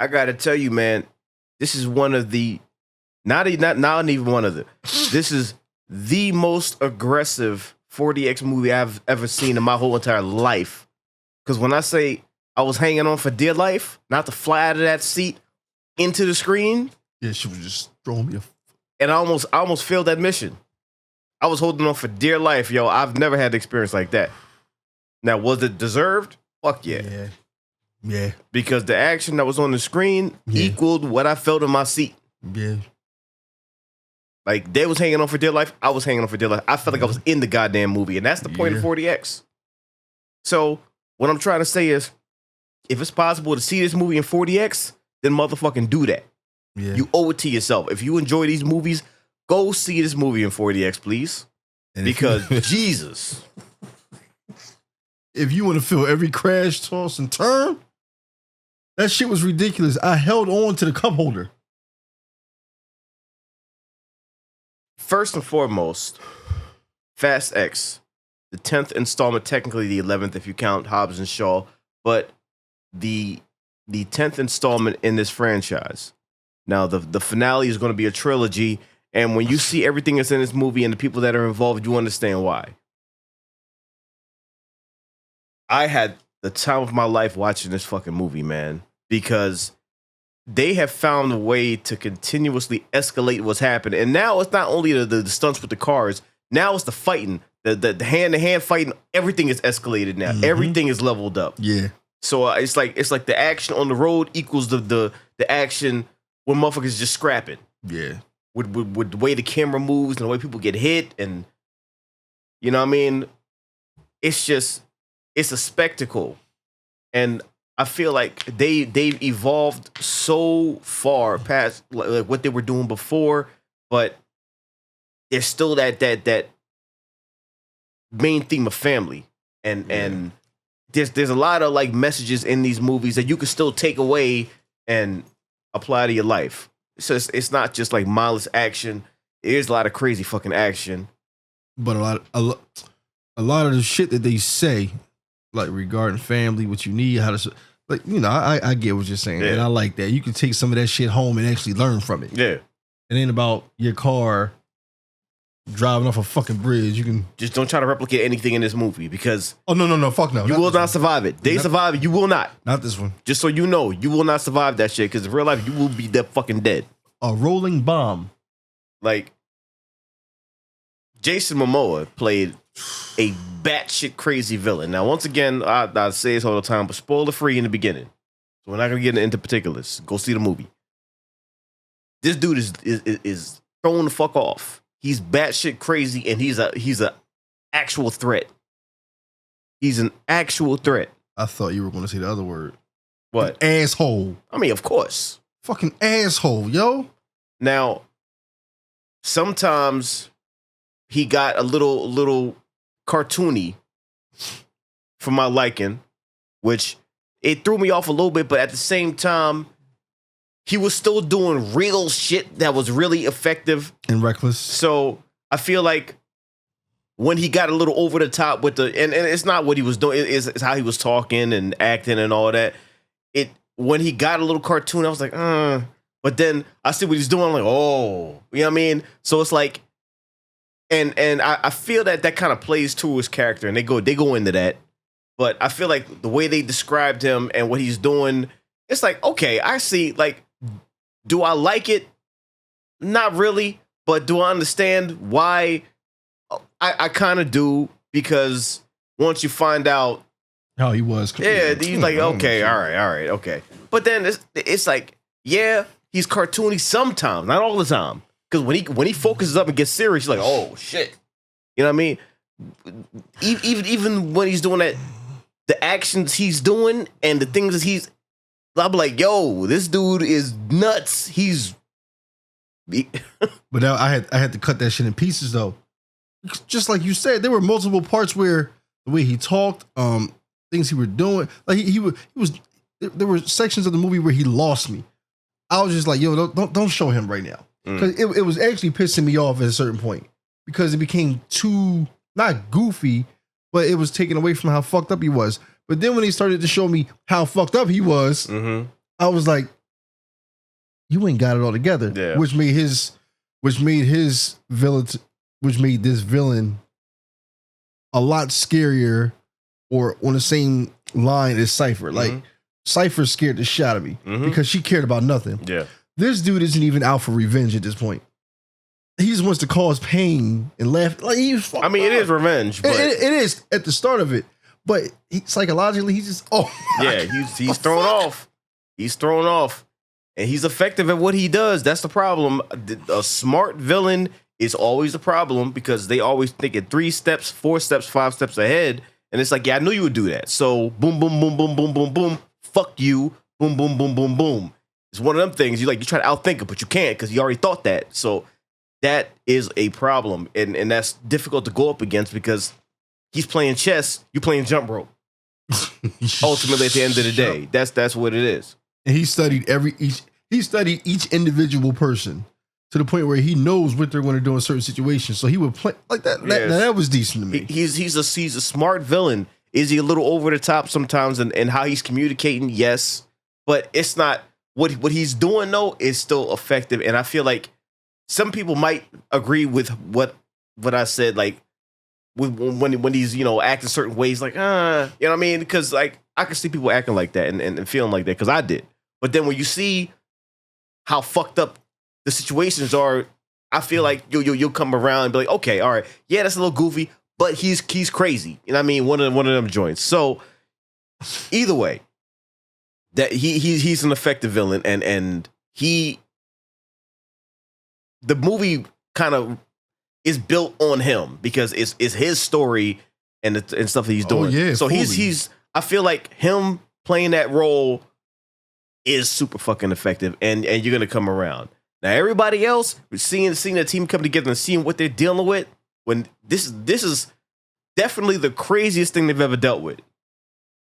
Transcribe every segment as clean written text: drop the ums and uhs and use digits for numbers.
I gotta tell you, man, this is one of the not even one of the. This is the most aggressive 40X movie I've ever seen in my whole entire life. Because when I say I was hanging on for dear life, not to fly out of that seat into the screen. Yeah, she was just throwing me and I almost failed that mission. I was holding on for dear life, yo. I've never had an experience like that. Now, was it deserved? Fuck yeah. Yeah. Because the action that was on the screen equaled what I felt in my seat. Yeah. Like, they was hanging on for dear life. I was hanging on for dear life. I felt like I was in the goddamn movie. And that's the point of 40X. So, what I'm trying to say is, if it's possible to see this movie in 40X, then motherfucking do that. Yeah. You owe it to yourself. If you enjoy these movies, go see this movie in 40X, please. And because, Jesus. If you want to feel every crash, toss, and turn, that shit was ridiculous. I held on to the cup holder. First and foremost, Fast X, the 10th installment, technically the 11th if you count Hobbs and Shaw, but the 10th installment in this franchise. Now, the finale is going to be a trilogy, and when you see everything that's in this movie and the people that are involved, you understand why. I had the time of my life watching this fucking movie, man, because they have found a way to continuously escalate what's happening. And now it's not only the stunts with the cars, now it's the fighting, the hand-to-hand fighting. Everything is escalated now. Mm-hmm. Everything is leveled up. Yeah. So it's like the action on the road equals the action when motherfuckers just scrapping. Yeah. With the way the camera moves and the way people get hit, and you know what I mean? It's a spectacle. And I feel like they've evolved so far past like what they were doing before, but there's still that main theme of family. And there's a lot of like messages in these movies that you can still take away and apply to your life. So it's not just like mindless action. There's a lot of crazy fucking action. But a lot of the shit that they say, like regarding family, what you need, how to, like, you know, I get what you're saying. And I like that. You can take some of that shit home and actually learn from it. Yeah. It ain't about your car driving off a fucking bridge. You can just don't try to replicate anything in this movie because no, fuck no. You will not survive it. They survive it. You will not. Not this one. Just so you know, you will not survive that shit because in real life you will be fucking dead. A rolling bomb. Like Jason Momoa played a batshit crazy villain. Now, once again, I say this all the time, but spoiler free in the beginning, so we're not gonna get into particulars. Go see the movie. This dude is throwing the fuck off. He's batshit crazy, and he's a actual threat. He's an actual threat. I thought you were going to say the other word. What? An asshole. I mean, of course. Fucking asshole, yo. Now, sometimes he got a little cartoony for my liking, which it threw me off a little bit, but at the same time, he was still doing real shit that was really effective and reckless. So I feel like when he got a little over the top with and it's not what he was doing, it's how he was talking and acting and all that. When he got a little cartoon, I was like, but then I see what he's doing. I'm like, oh, you know what I mean? So it's like, and I feel that kind of plays to his character, and they go into that. But I feel like the way they described him and what he's doing, it's like, okay, I see. Like, do I like it? Not really, but do I understand why? I kind of do, because once you find out how he was, he's like, okay, all right, okay. But then it's like, yeah, he's cartoony sometimes, not all the time. Because when he focuses up and gets serious, you're like, oh shit, you know what I mean? Even when he's doing that, the actions he's doing and the things that I'll be like, yo, this dude is nuts. But now I had to cut that shit in pieces though. Just like you said, there were multiple parts where the way he talked, things he were doing, like he was. There were sections of the movie where he lost me. I was just like, yo, don't show him right now, because it was actually pissing me off at a certain point, because it became too, not goofy, but it was taken away from how fucked up he was. But then when he started to show me how fucked up he was, I was like, you ain't got it all together. Yeah. Which made this villain a lot scarier, or on the same line as Cypher. Like Cypher scared the shit out of me because she cared about nothing. Yeah. This dude isn't even out for revenge at this point. He just wants to cause pain and laugh. Like he's I mean, it is revenge, but it is at the start of it. But psychologically, he's just he's thrown off. He's thrown off, and he's effective at what he does. That's the problem. A smart villain is always a problem because they always think at 3 steps, 4 steps, 5 steps ahead, and it's like, yeah, I knew you would do that. So boom, boom, boom, boom, boom, boom, boom. Fuck you. Boom, boom, boom, boom, boom. It's one of them things. You try to outthink it, but you can't because you already thought that. So that is a problem, and that's difficult to go up against because he's playing chess, you playing jump rope. Ultimately, at the end of the day, that's what it is. And he studied each individual person to the point where he knows what they're going to do in certain situations. So he would play like that. Yes. That was decent to me. He's a smart villain. Is he a little over the top sometimes in how he's communicating? Yes, but it's not what he's doing though is still effective. And I feel like some people might agree with what I said. Like when he's acting certain ways, like you know what I mean? Because like I can see people acting like that and feeling like that because I did. But then when you see how fucked up the situations are, I feel like you'll come around and be like, okay, all right, yeah, that's a little goofy, but he's crazy. You know what I mean? One of them joints. So either way, that he's an effective villain, and the movie kind of is built on him because it's his story and stuff that he's doing. Yeah, so fully. he's I feel like him playing that role is super fucking effective, and you're gonna come around. Now everybody else, seeing the team come together and seeing what they're dealing with, when this is definitely the craziest thing they've ever dealt with.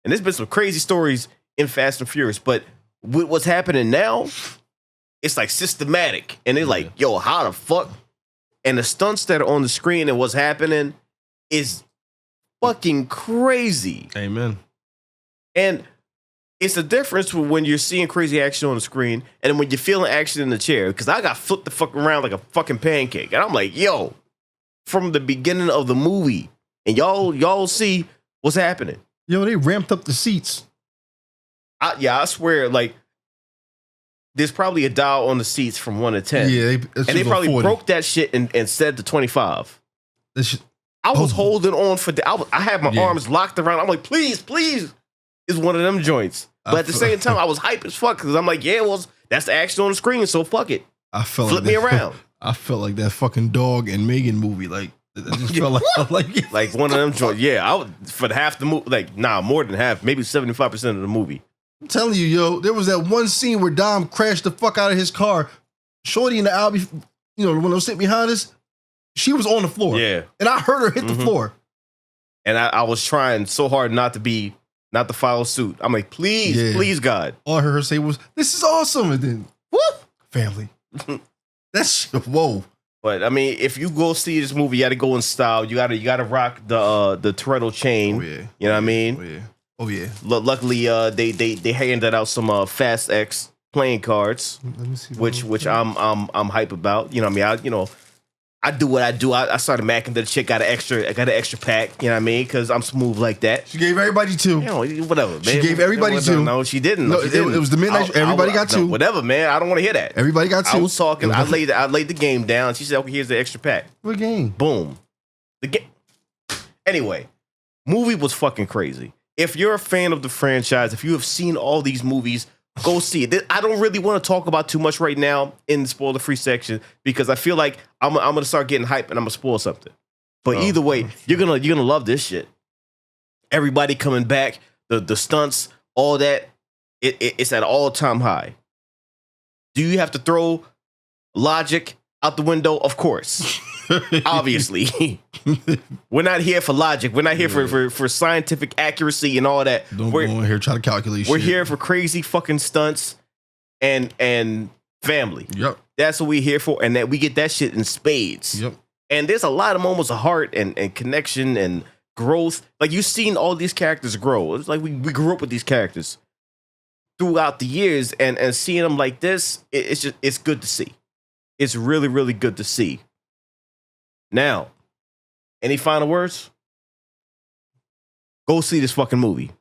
And there's been some crazy stories in Fast and Furious, but with what's happening now, it's like systematic, and they're like, yo, how the fuck? And the stunts that are on the screen and what's happening is fucking crazy. Amen. And it's a difference when you're seeing crazy action on the screen and then when you're feeling action in the chair. Because I got flipped the fuck around like a fucking pancake. And I'm like, yo, from the beginning of the movie. And y'all see what's happening. Yo, they ramped up the seats. I swear, like, there's probably a dial on the seats from 1 to 10. Yeah, and they probably broke that shit and set to 25. I was holding on for I had my arms locked around. I'm like, please, it's one of them joints. But at the same time, I was hype as fuck because I'm like, yeah, well, that's the action on the screen, so fuck it. Flip me around. I felt like that fucking Dog and Megan movie. Like, I just felt like one of them joints. Yeah, I would for half the movie. Like, more than half, maybe 75% of the movie. I'm telling you, yo, there was that one scene where Dom crashed the fuck out of his car. Shorty in the Audi, when I was sitting behind us, she was on the floor. Yeah. And I heard her hit the floor. And I was trying so hard not to follow suit. I'm like, please, God. All I heard her say was, this is awesome. And then, whoop, family. That's, whoa. But I mean, if you go see this movie, you got to go in style. You gotta rock the Toretto chain. Oh, yeah. You know what I mean? Oh yeah. Luckily, they handed out some Fast X playing cards, Let me see which I'm hype about. You know what I mean? I do what I do. I started macking the chick. I got an extra pack. You know what I mean? Because I'm smooth like that. She gave everybody 2. Whatever, man. She gave everybody 2. No, she didn't. No, it was the midnight. Everybody got 2. No, whatever, man. I don't want to hear that. Everybody got 2. I was talking. I laid the game down. She said, "Okay, here's the extra pack." What game? Boom. The game. Anyway, movie was fucking crazy. If you're a fan of the franchise, if you have seen all these movies, go see it. I don't really want to talk about too much right now in the spoiler-free section because I feel like I'm gonna start getting hype and I'm gonna spoil something. But either way, you're gonna love this shit. Everybody coming back, the stunts, all that. It's at all-time high. Do you have to throw logic out the window? Of course. Obviously. We're not here for logic. We're not here for scientific accuracy and all that. Don't go in here try to calculate We're shit. here for crazy fucking stunts and family. Yep. That's what we're here for. And that we get that shit in spades. Yep. And there's a lot of moments of heart and connection and growth. Like, you've seen all these characters grow. It's like we grew up with these characters. throughout the years, and seeing them like this, it's good to see. It's really, really good to see. Now, any final words? Go see this fucking movie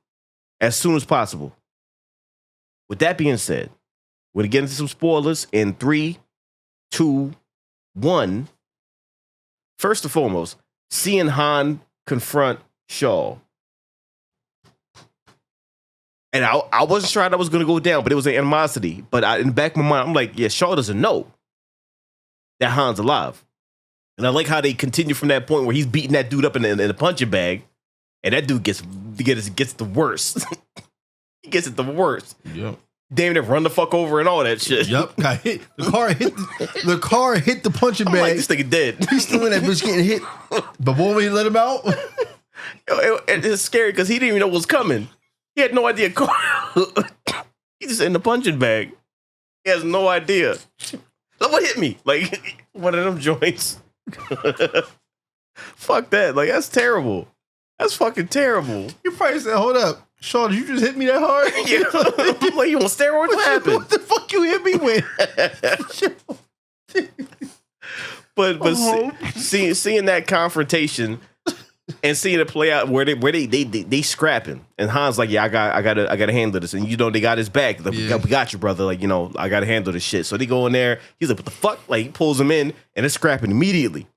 as soon as possible. With that being said, we're gonna get into some spoilers in 3, 2, 1. First and foremost, seeing Han confront Shaw. And I wasn't sure how that was gonna go down, but it was an animosity. But in the back of my mind, I'm like, yeah, Shaw doesn't know that Han's alive. And I like how they continue from that point where he's beating that dude up in the punching bag, and that dude gets the worst. He gets it the worst. Yep. Damn it, run the fuck over and all that shit. Yep. Got hit. The car hit the punching bag. Like, this nigga dead. He's still in that bitch getting hit. But boy, when he let him out. It's scary because he didn't even know what was coming. He had no idea. He's just in the punching bag. He has no idea. Look what hit me. Like one of them joints. Fuck that. Like, that's terrible. That's fucking terrible. You probably said, hold up. Shaw, did you just hit me that hard? Yeah. I'm like, you on steroids? What happened? What the fuck you hit me with? but seeing that confrontation and seeing it play out where they scrapping, and Han's like, yeah, I gotta handle this, and they got his back. Like, we got you, brother. Like, I gotta handle this shit. So they go in there. He's like, what the fuck? Like, he pulls him in, and it's scrapping immediately.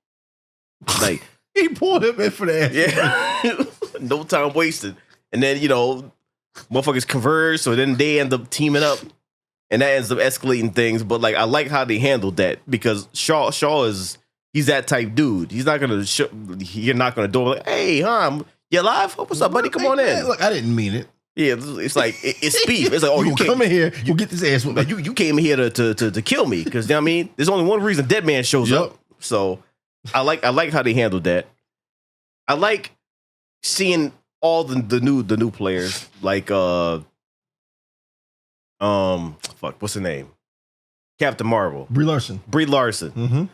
Like, he pulled him in for that. Yeah. No time wasted. And then, motherfuckers converge, so then they end up teaming up, and that ends up escalating things. But, like, I like how they handled that, because Shaw he's that type dude. He's not gonna you're not gonna do like, hey, you alive? What's up, buddy? Come on in. Look, I didn't mean it. Yeah, it's like it's beef. It's like, oh, you come in here, you get this ass with me. Like, you came here to kill me, because, you know what I mean, there's only one reason Dead Man shows up. So I like how they handled that. I like seeing all the new players, like what's her name? Captain Marvel. Brie Larson. Mm-hmm.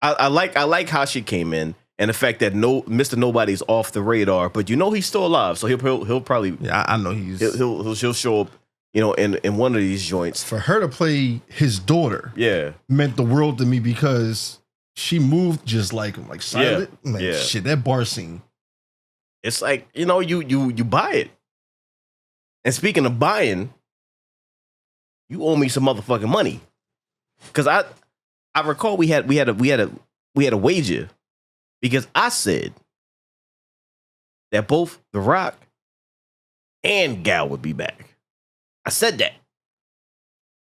I like how she came in, and the fact that Mr. Nobody's off the radar, but he's still alive, so he'll probably, yeah, I know he'll show up, in one of these joints. For her to play his daughter, meant the world to me, because she moved just like him, like silent. Yeah. Man, shit, that bar scene. It's like, you buy it. And speaking of buying, you owe me some motherfucking money, because I recall we had a wager, because I said that both The Rock and Gal would be back. I said that.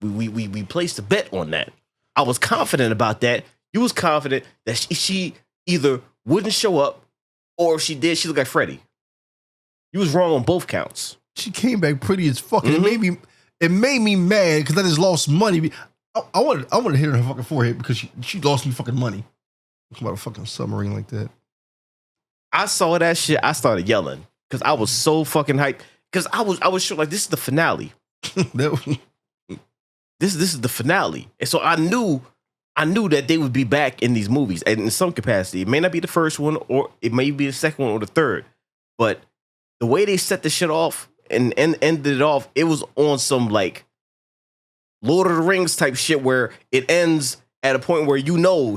We placed a bet on that. I was confident about that. You was confident that she either wouldn't show up, or if she did, she looked like Freddy. You was wrong on both counts. She came back pretty as fuck. Mm-hmm. It made me mad, because I just lost money. I wanted to hit her in her fucking forehead, because she lost me fucking money. Talking about a fucking submarine like that. I saw that shit. I started yelling, because I was so fucking hyped. Because I was sure, like, this is the finale. This is the finale, and so I knew that they would be back in these movies, and in some capacity. It may not be the first one, or it may be the second one or the third, but the way they set the shit off and ended it off, it was on some, like, Lord of the Rings type shit, where it ends at a point where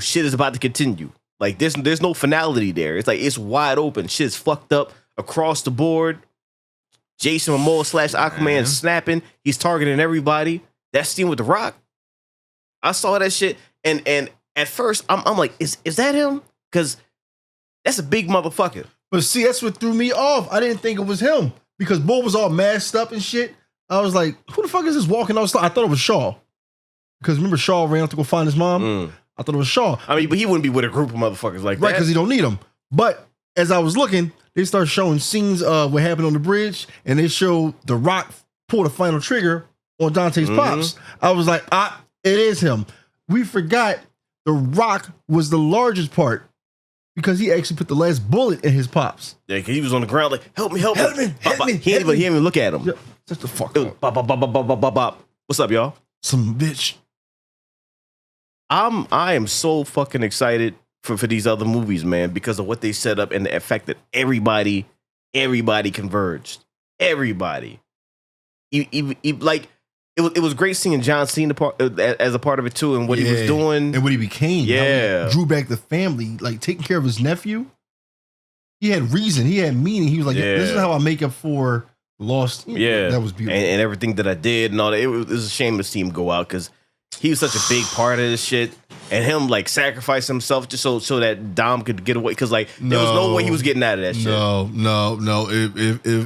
shit is about to continue. Like, there's no finality there. It's like, it's wide open. Shit's fucked up across the board. Jason Momoa / Aquaman is snapping. He's targeting everybody. That scene with The Rock, I saw that shit, and at first I'm like, is that him? Because that's a big motherfucker. But see, that's what threw me off. I didn't think it was him, because Bo was all masked up and shit. I was like, who the fuck is this walking outside? I thought it was Shaw. Because remember, Shaw ran out to go find his mom? I thought it was Shaw. I mean, but he wouldn't be with a group of motherfuckers like that. Right, because he don't need them. But as I was looking, they start showing scenes of what happened on the bridge, and they show The Rock pull the final trigger on Dante's pops. I was like, it is him. We forgot The Rock was the largest part, because he actually put the last bullet in his pops. Yeah, because he was on the ground like, help me. He didn't even look at him. Yep. Shut the fuck up. Bop. What's up, y'all? Some bitch. I am so fucking excited for these other movies, man, because of what they set up and the fact that everybody converged. Everybody. like it was great seeing John Cena as a part of it too, and what he was doing and what he became. Yeah, how he drew back the family, like taking care of his nephew. He had reason. He had meaning. He was like, "This is how I make up for lost." Yeah, that was beautiful, and everything that I did and all that. It was a shame to see him go out because he was such a big part of this shit. And him like sacrifice himself just so that Dom could get away, because like there was no way he was getting out of that shit. No.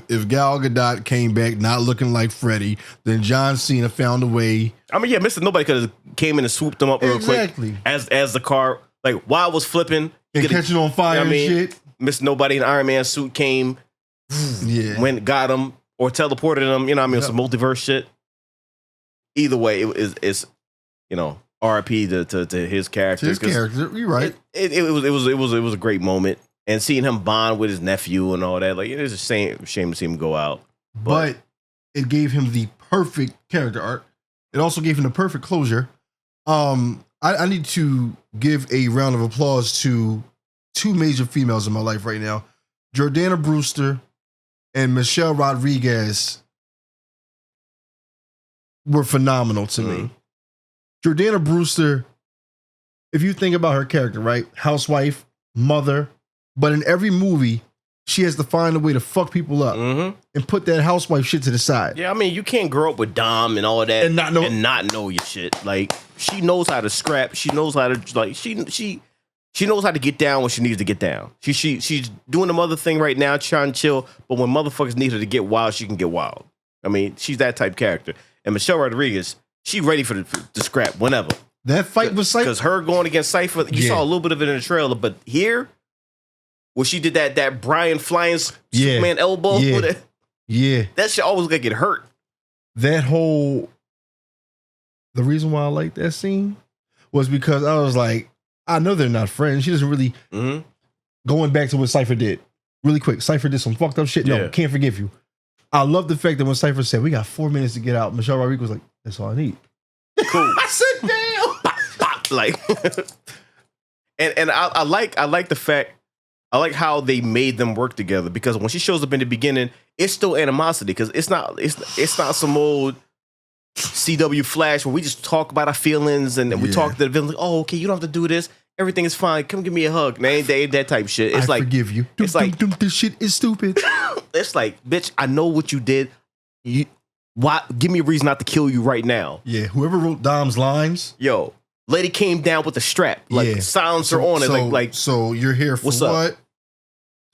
If Gal Gadot came back not looking like Freddy, then John Cena found a way. I mean, yeah, Mr. Nobody could have came in and swooped him up real quick as the car, like while it was flipping and catching on fire and shit. Mr. Nobody in Iron Man suit came, went got him or teleported him. You know what I mean? Some multiverse shit. Either way, it's you know. R.I.P. to his character. You're right. It was a great moment, and seeing him bond with his nephew and all that, like it is a shame to see him go out. But it gave him the perfect character arc. It also gave him the perfect closure. I need to give a round of applause to two major females in my life right now, Jordana Brewster and Michelle Rodriguez. Were phenomenal to me. Jordana Brewster, if you think about her character, right? Housewife, mother, but in every movie, she has to find a way to fuck people up and put that housewife shit to the side. Yeah, I mean, you can't grow up with Dom and all of that and not know your shit. Like, she knows how to scrap. She knows how to, like, she knows how to get down when she needs to get down. She's doing the mother thing right now, trying to chill, but when motherfuckers need her to get wild, she can get wild. I mean, she's that type of character. And Michelle Rodriguez, she ready for the scrap whenever. That fight with Cypher, because her going against Cypher, you saw a little bit of it in the trailer, but here, where she did that Brian flying Superman elbow, that shit always gonna get hurt. The reason why I like that scene was because I was like, I know they're not friends. She doesn't really going back to what Cypher did really quick. Cypher did some fucked up shit. No, can't forgive you. I love the fact that when Cypher said, we got 4 minutes to get out, Michelle Rodriguez was like, that's all I need. Cool. I said, damn. Bop, bop, like, and I like the fact, I like how they made them work together, because when she shows up in the beginning, it's still animosity, because it's not some old CW Flash where we just talk about our feelings and we talk to the villain like, oh, okay, you don't have to do this. Everything is fine. Come give me a hug. They ain't that type of shit. It's like, forgive you. It's like, this shit is stupid. It's like, bitch, I know what you did. Why? Give me a reason not to kill you right now. Yeah, whoever wrote Dom's lines. Yo, lady came down with a strap, like silencer on it. So you're here for what's what? Up?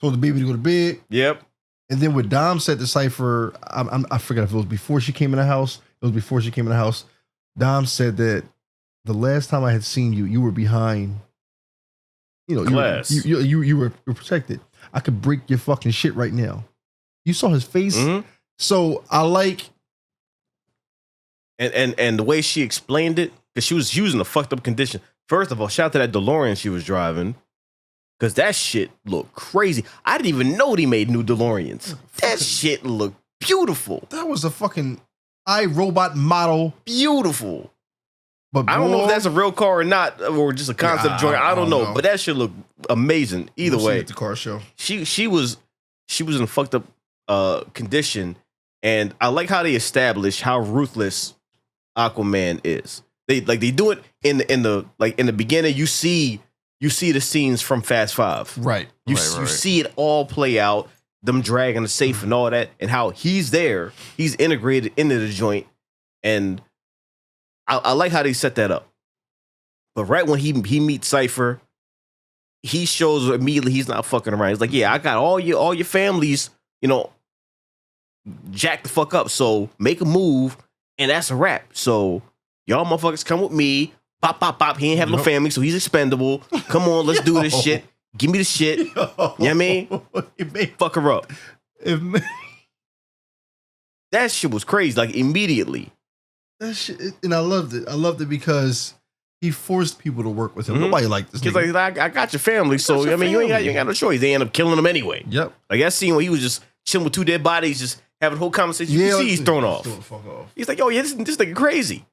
Told the baby to go to bed. Yep. And then what Dom said to Cypher, I forgot if it was before she came in the house. It was before she came in the house. Dom said that the last time I had seen you, you were behind. You know, glass. You were protected. I could break your fucking shit right now. You saw his face. So I like. And the way she explained it, because she was using a fucked up condition. First of all, shout out to that DeLorean she was driving, because that shit looked crazy. I didn't even know they made new DeLoreans. That shit looked beautiful. That was a fucking iRobot model. Beautiful. But I don't know if that's a real car or not, or just a concept joint. I don't know, but that shit looked amazing. Either way, at the car show. She was in a fucked up condition, and I like how they established how ruthless Aquaman is. They do it in the beginning. You see the scenes from Fast Five, right? You see it all play out. Them dragging the safe and all that, and how he's there. He's integrated into the joint, and I like how they set that up. But right when he meets Cypher, he shows immediately he's not fucking around. He's like, yeah, I got all your families, jack the fuck up. So make a move, and that's a wrap. So y'all motherfuckers come with me. Bop, bop, bop. He ain't have no family, so he's expendable. Come on, let's do this shit. Give me the shit. You know what I mean? Fuck her up. That shit was crazy, like immediately. That shit, and I loved it. I loved it because he forced people to work with him. Nobody liked this. He's like, I got your family, so you ain't got no choice. They end up killing him anyway. Yep. Like that scene where he was just chilling with two dead bodies, just having a whole conversation. You can see he's thrown off. He's like, yo, yeah, this nigga crazy.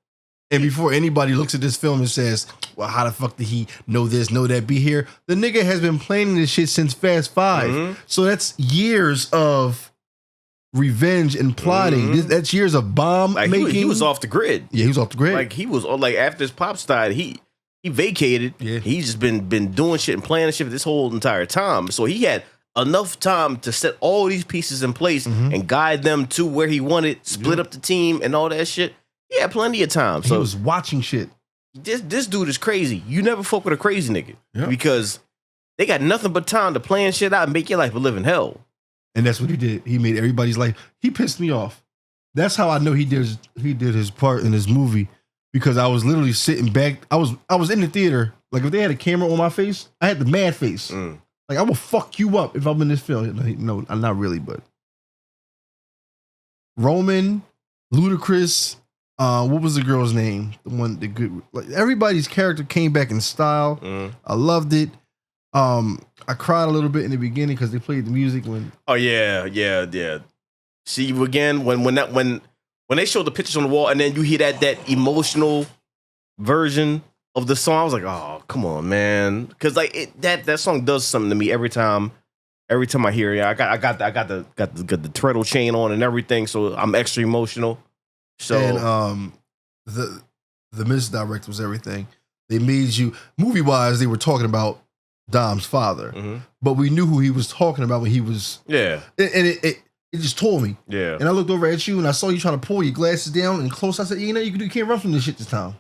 And before anybody looks at this film and says, well, how the fuck did he know this, know that, be here? The nigga has been planning this shit since Fast Five. So that's years of revenge and plotting. That's years of bomb like making. He was off the grid. Yeah, he was off the grid. Like he was like after his pops died, he vacated. Yeah. He's just been doing shit and planning shit this whole entire time. So he had enough time to set all these pieces in place and guide them to where he wanted, split up the team and all that shit. He had plenty of time. So he was watching shit. This dude is crazy. You never fuck with a crazy nigga because they got nothing but time to plan shit out and make your life a living hell. And that's what he did. He made everybody's life. He pissed me off. That's how I know he did his part in this movie, because I was literally sitting back. I was in the theater. Like if they had a camera on my face, I had the mad face. Like I will fuck you up if I'm in this film. No, I'm not really, but Roman, Ludacris, what was the girl's name? The good, like everybody's character came back in style. I loved it. I cried a little bit in the beginning because they played the music when. Oh yeah. See you again when they showed the pictures on the wall and then you hear that emotional version of the song. I was like, oh come on, man, because like that song does something to me every time I hear it. I got the treadle chain on and everything, so I'm extra emotional. So and the misdirect was everything. They made you movie wise. They were talking about Dom's father, but we knew who he was talking about when he was and it just told me and I looked over at you and I saw you trying to pull your glasses down and close. I said, you can't run from this shit this time.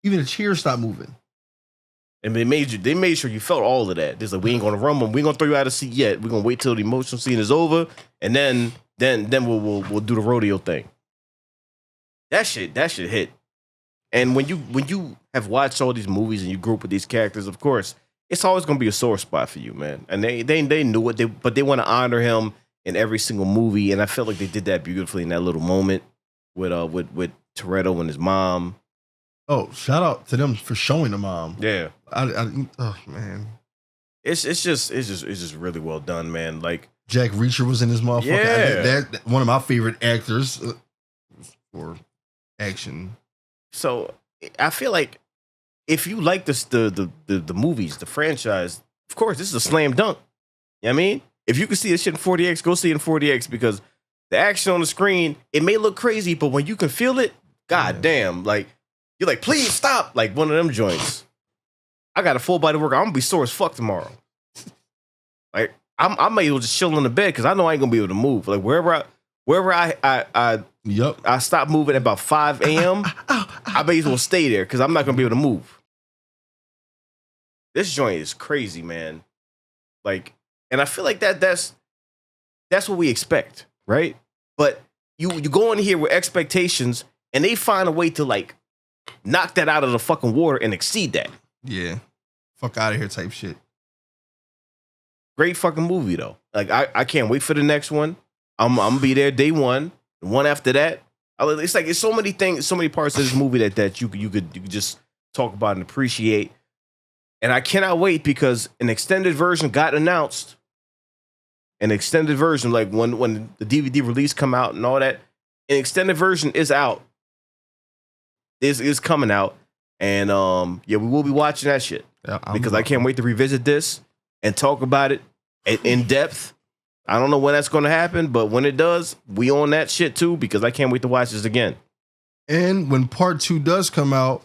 Even the chair stopped moving. And they made sure you felt all of that. There's like, we ain't gonna run them, we ain't gonna throw you out of the seat yet. We're gonna wait till the emotional scene is over and then we'll do the rodeo thing. That shit hit. And when you have watched all these movies and you grew up with these characters, of course, it's always gonna be a sore spot for you, man. And they knew it, but they want to honor him in every single movie. And I felt like they did that beautifully in that little moment with Toretto and his mom. Oh, shout out to them for showing the mom. Yeah, oh man, it's just really well done, man. Like Jack Reacher was in this motherfucker. Yeah, that one of my favorite actors for action. So I feel like if you like the movies, the franchise, of course, this is a slam dunk. You know what I mean? If you can see this shit in 40X, go see it in 40X because the action on the screen, it may look crazy, but when you can feel it, goddamn, like you're like, please stop, like one of them joints. I got a full body workout. I'm gonna be sore as fuck tomorrow. Like I may as well just chill in the bed because I know I ain't gonna be able to move. Like wherever I stop moving at about 5 a.m. I may as well stay there because I'm not gonna be able to move. This joint is crazy, man. Like, and I feel like that's what we expect, right? But you go in here with expectations, and they find a way to like knock that out of the fucking water and exceed that. Yeah, fuck out of here type shit. Great fucking movie though. Like I can't wait for the next one. I'm gonna be there day one. The one after that. It's like it's so many things, so many parts of this movie that you could just talk about and appreciate. And I cannot wait because an extended version got announced. An extended version, like when the DVD release come out and all that, an extended version is out. Is coming out. And we will be watching that shit. Yeah, because I can't wait to revisit this and talk about it in depth. I don't know when that's going to happen, but when it does, we own that shit too because I can't wait to watch this again. And when part 2 does come out,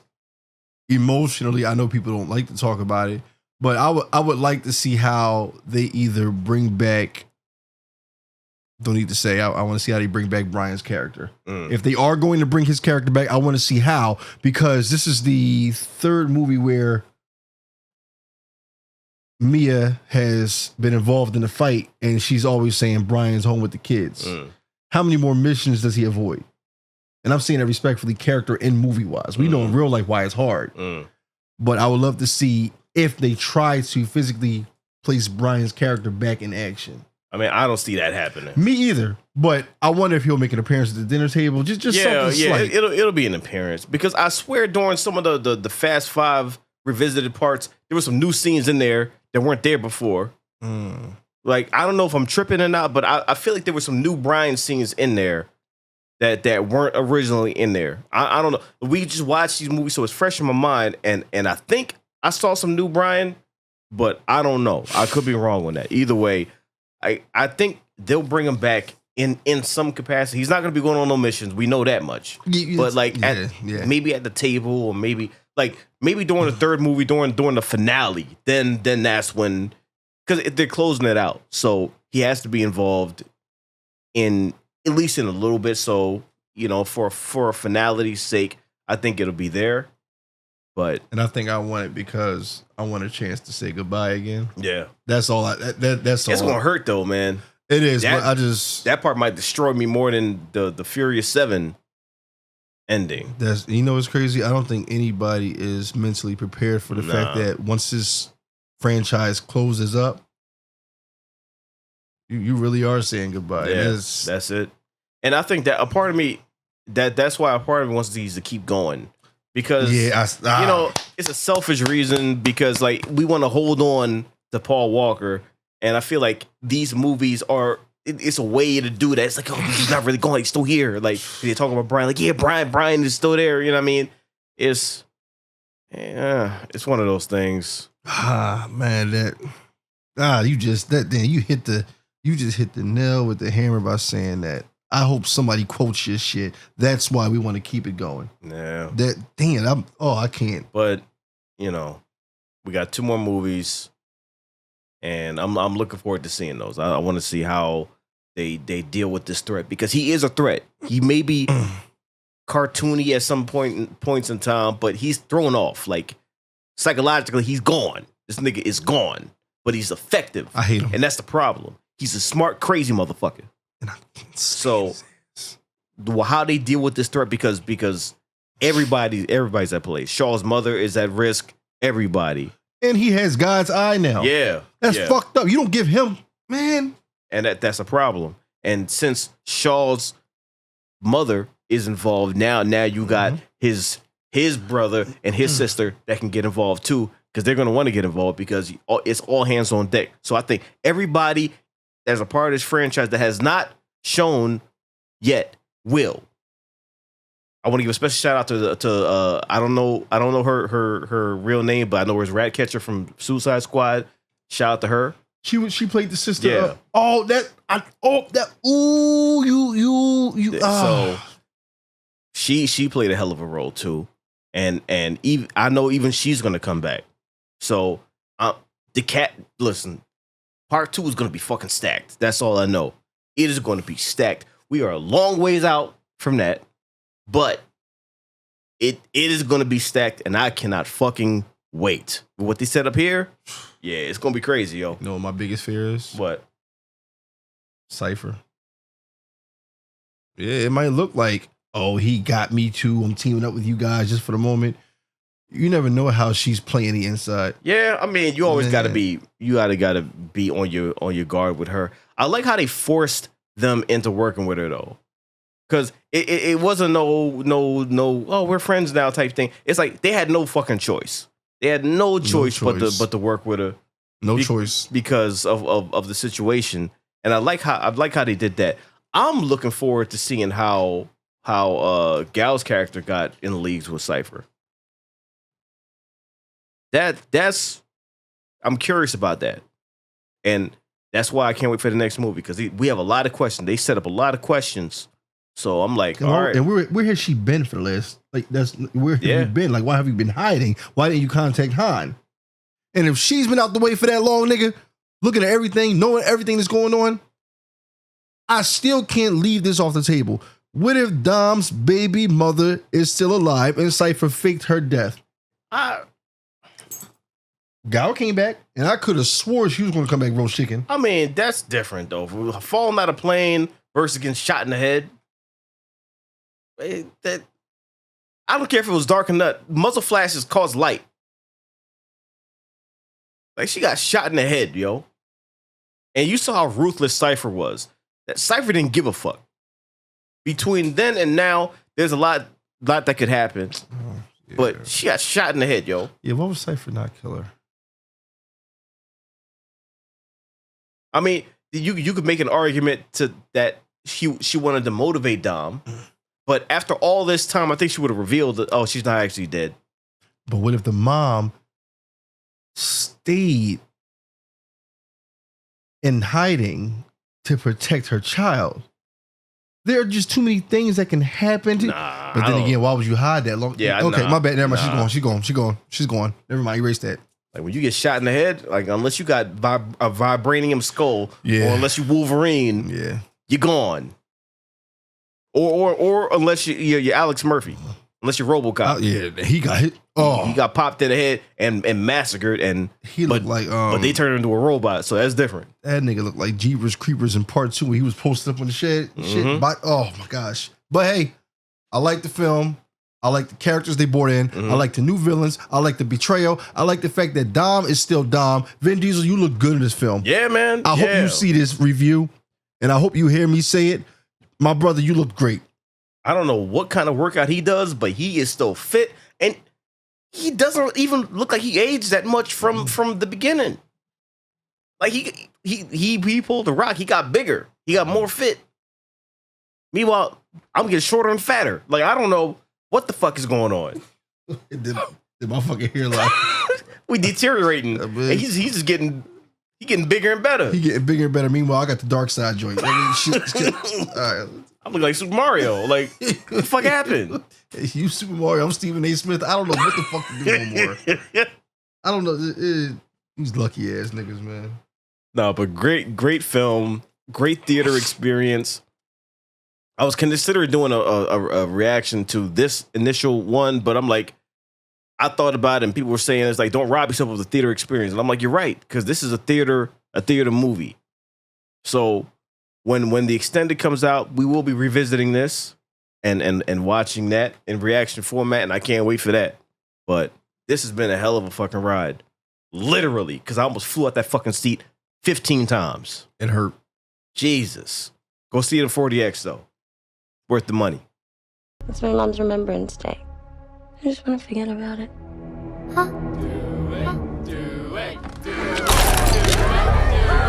emotionally, I know people don't like to talk about it, but I would like to see how they either bring back. Don't need to say. I want to see how they bring back Brian's character. If they are going to bring his character back, I want to see how, because this is the third movie where Mia has been involved in the fight and she's always saying Brian's home with the kids. How many more missions does he avoid? And I'm saying that respectfully, character and movie wise. We know in real life why it's hard. But I would love to see if they try to physically place Brian's character back in action. I mean, I don't see that happening. Me either. But I wonder if he'll make an appearance at the dinner table. Just something slight. It'll be an appearance. Because I swear during some of the Fast Five revisited parts, there were some new scenes in there that weren't there before. Like, I don't know if I'm tripping or not, but I feel like there were some new Brian scenes in there that weren't originally in there. I don't know. We just watched these movies, so it's fresh in my mind, and I think I saw some new Brian, but I don't know. I could be wrong on that. Either way, I think they'll bring him back in some capacity. He's not going to be going on no missions. We know that much. But like maybe at the table, or maybe during the third movie, during the finale, then that's when, because they're closing it out. So he has to be involved in at least in a little bit. So, for a finality's sake, I think it'll be there. And I think I want it because I want a chance to say goodbye again. Yeah. That's all. That's all. It's gonna hurt though, man. It is. But that part might destroy me more than the Furious 7 ending. What's crazy? I don't think anybody is mentally prepared for the fact that once this franchise closes up, you really are saying goodbye. Yeah, that's it. And I think that a part of me that's why a part of me wants these to keep going. Because it's a selfish reason, because like we want to hold on to Paul Walker. And I feel like these movies it's a way to do that. It's like, oh, he's not really going, he's still here. Like they're talking about Brian, like, yeah, Brian is still there. You know what I mean? It's one of those things. Man, you just hit the nail with the hammer by saying that. I hope somebody quotes your shit. That's why we want to keep it going. Yeah. I can't. But, we got 2 more movies. And I'm looking forward to seeing those. I want to see how they deal with this threat, because he is a threat. He may be cartoony at some points in time, but he's thrown off. Like psychologically, he's gone. This nigga is gone, but he's effective. I hate him, and that's the problem. He's a smart, crazy motherfucker. And I can't so how they deal with this threat, because everybody's at play. Shaw's mother is at risk. Everybody. And he has God's eye now. Yeah. That's fucked up. You don't give him, man. And that's a problem. And since Shaw's mother is involved, now you got his brother and his sister that can get involved too, because they're going to want to get involved, because it's all hands on deck. So I think everybody that's a part of this franchise that has not shown yet will. I want to give a special shout out to I don't know her real name, but I know her as Ratcatcher from Suicide Squad. Shout out to her. She played the sister. Yeah. So she played a hell of a role too, and even I know even she's gonna come back. So the cat. Listen, part 2 is gonna be fucking stacked. That's all I know. It is going to be stacked. We are a long ways out from that. But it is going to be stacked, and I cannot fucking wait. What they set up here, yeah, it's going to be crazy, yo. You know what my biggest fear is? What? Cypher. Yeah, it might look like, oh, he got me too. I'm teaming up with you guys just for the moment. You never know how she's playing the inside. Yeah, I mean, you always got to be on your guard with her. I like how they forced them into working with her though. Because it wasn't no, oh, we're friends now type thing. It's like they had no fucking choice. They had no choice. But to work with her. No choice. Because of the situation. And I like how they did that. I'm looking forward to seeing how Gal's character got in leagues with Cypher. I'm curious about that. And that's why I can't wait for the next movie, because we have a lot of questions. They set up a lot of questions. So I'm like, all right. And where has she been for the last? Where have you been? Like, why have you been hiding? Why didn't you contact Han? And if she's been out the way for that long, nigga, looking at everything, knowing everything that's going on, I still can't leave this off the table. What if Dom's baby mother is still alive and Cypher faked her death? Gal came back, and I could have swore she was going to come back roast chicken. I mean, that's different, though. Falling out of plane versus getting shot in the head. I don't care if it was dark or not. Muzzle flashes cause light. Like, she got shot in the head, yo. And you saw how ruthless Cypher was. That Cypher didn't give a fuck. Between then and now, there's a lot that could happen. Oh, yeah. But she got shot in the head, yo. Yeah, what was Cypher not kill her? I mean, you could make an argument to that she wanted to motivate Dom. But after all this time, I think she would have revealed that, oh, she's not actually dead. But what if the mom stayed in hiding to protect her child? there are just too many things that can happen. Nah, but then again, why would you hide that long? Yeah, okay, nah, my bad. Never mind. nah. She's gone. Never mind. Erase that. Like when you get shot in the head, like unless you got a vibranium skull, Yeah. or unless you Wolverine, Yeah. you're gone. Or unless you're Alex Murphy, unless you're RoboCop. Yeah, he got hit. Oh, He got popped in the head and massacred, and he looked like but they turned him into a robot, so that's different. that nigga looked like Jeepers Creepers in part 2 where he was posted up on the shed. and Shit. Mhm. Oh my gosh. But hey, I like the film. I like the characters they brought in. Mhm. I like the new villains. I like the betrayal. I like the fact that Dom is still Dom. Vin Diesel, you look good in this film. Yeah, man. I hope you see this review, and I hope you hear me say it. My brother, you look great. I don't know what kind of workout he does, but he is still fit, and he doesn't even look like he aged that much from the beginning. Like he pulled the rock. He got bigger. He got more fit. Meanwhile, I'm getting shorter and fatter. Like I don't know what the fuck is going on. Did my fucking hairline. We deteriorating. And he's just getting bigger and better. He getting bigger and better. Meanwhile, I got the dark side joint. I mean, shit. All right. I'm looking like Super Mario. Like, what the fuck happened? You Super Mario. I'm Stephen A. Smith. I don't know what the fuck to do anymore. I don't know. These lucky ass niggas, man. No, but great film, great theater experience. I was considering doing a reaction to this initial one, but I'm like, I thought about it, and people were saying it's like, don't rob yourself of the theater experience, and I'm like, you're right, because this is a theater movie. So when the extended comes out, we will be revisiting this and watching that in reaction format, and I can't wait for that. But this has been a hell of a fucking ride, literally, because I almost flew out that fucking seat 15 times. It hurt. Jesus, go see it in 40X though. Worth the money. It's my mom's Remembrance Day. I just want to forget about it. Huh?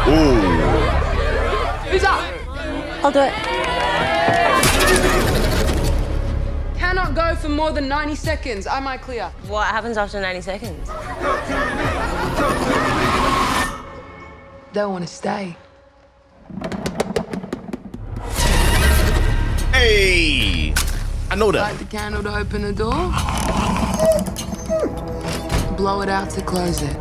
Ooh. Who's up? I'll do it. Cannot go for more than 90 seconds. Am I clear? What happens after 90 seconds? Don't want to stay. Hey, I know that. Light the candle to open the door. Blow it out to close it.